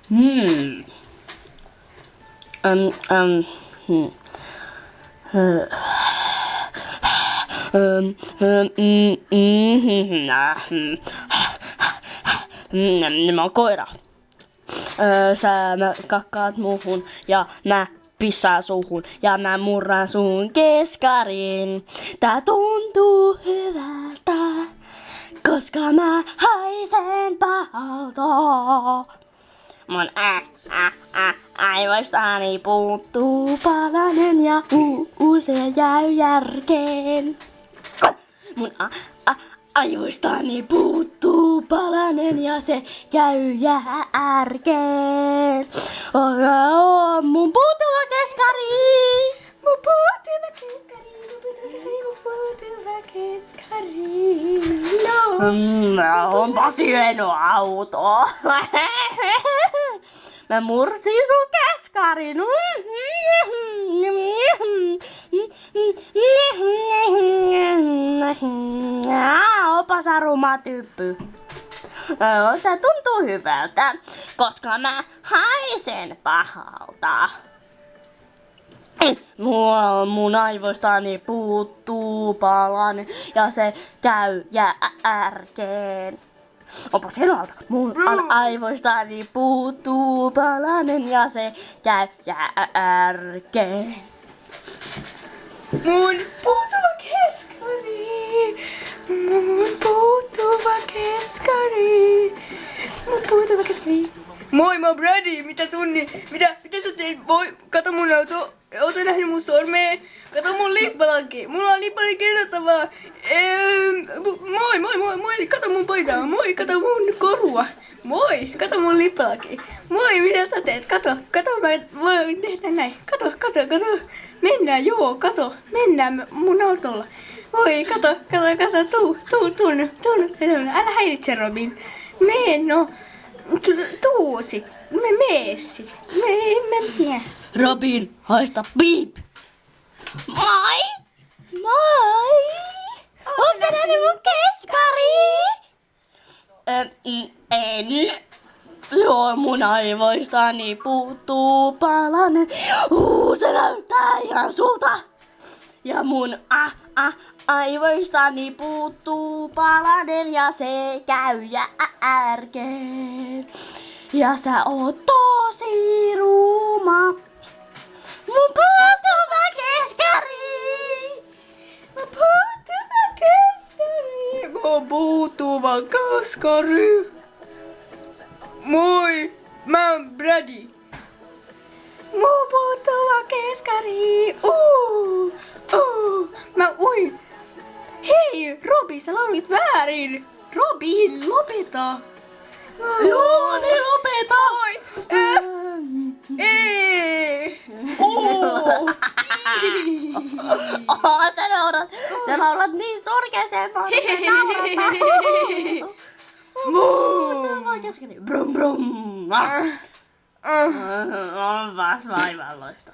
Hmm. Hmm. Mä oon koira. Sä kakkaat muuhun ja mä pissaan suuhun ja mä murran sun keskarin. Tää tuntuu hyvältä, koska mä haisen pahalta. Mun aivoistani puuttuu palanen ja se jäy järkeen. Mun aivoistani puuttuu palanen ja se käy järkeen. Mun puuttuva keskari. Mun puuttuva keskari. Mun puuttuva keskari. No. Onpas hieno auto. Mä mursin sun keskarin. Opa sä ruma typpy. Tää tuntuu hyvältä, koska mä haisen pahalta. Mun aivoistani puuttuu palanen ja se käy järkeen. Onpa selältä. Mun aivoistani puuttuu palanen ja se käy järkeen. Mun puuttuva keskari. Mun puuttuva keskari. Mun puuttuva keskari. Moi, mä oon Brady. Mitä sä teet? Voi, kato mun auto. Ootko nähnyt mun sormea? Kato mun lippalakki. Mulla on niin paljon kerrottavaa. Moi. Kato mun paitaa. Moi, kato mun korua. Moi, kato mun lippalakki. Moi, mitä sä teet? Kato, mä voin tehdä näin. Kato. Mennään, joo, kato. Mennään mun autolla. Voi, kato. Tuu. Älä häiritse, Robin. Tuu sit. Mee sit. Mä en tiedä. Robin, haista piip. Moi! Onko sä nähnyt mun keskari? En. Joo, mun aivoistani puuttuu palanen. Se näyttää ihan sulta. Ja mun aivoistani puuttuu palanen ja se käy järkeen. Ja sä oot tosi ruma. Mun puuttuva keskari. Mun puuttuva keskari. Moi, mä oon Brady. Mun puuttuva keskari. Mä uin. Hei, Robi, sä laulit väärin. Robin, lopeta. Joo, niin lopeta. Sä laulat niin surkeeseen. Puuttuva keskari. Brum brum. Onpas vaivalloista.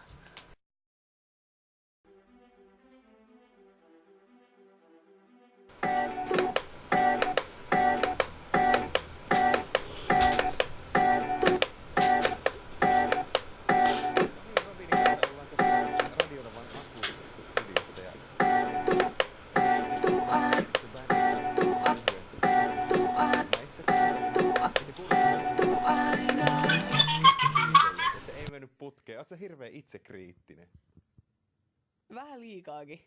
Oot sä hirveän itsekriittinen? Vähän liikaakin.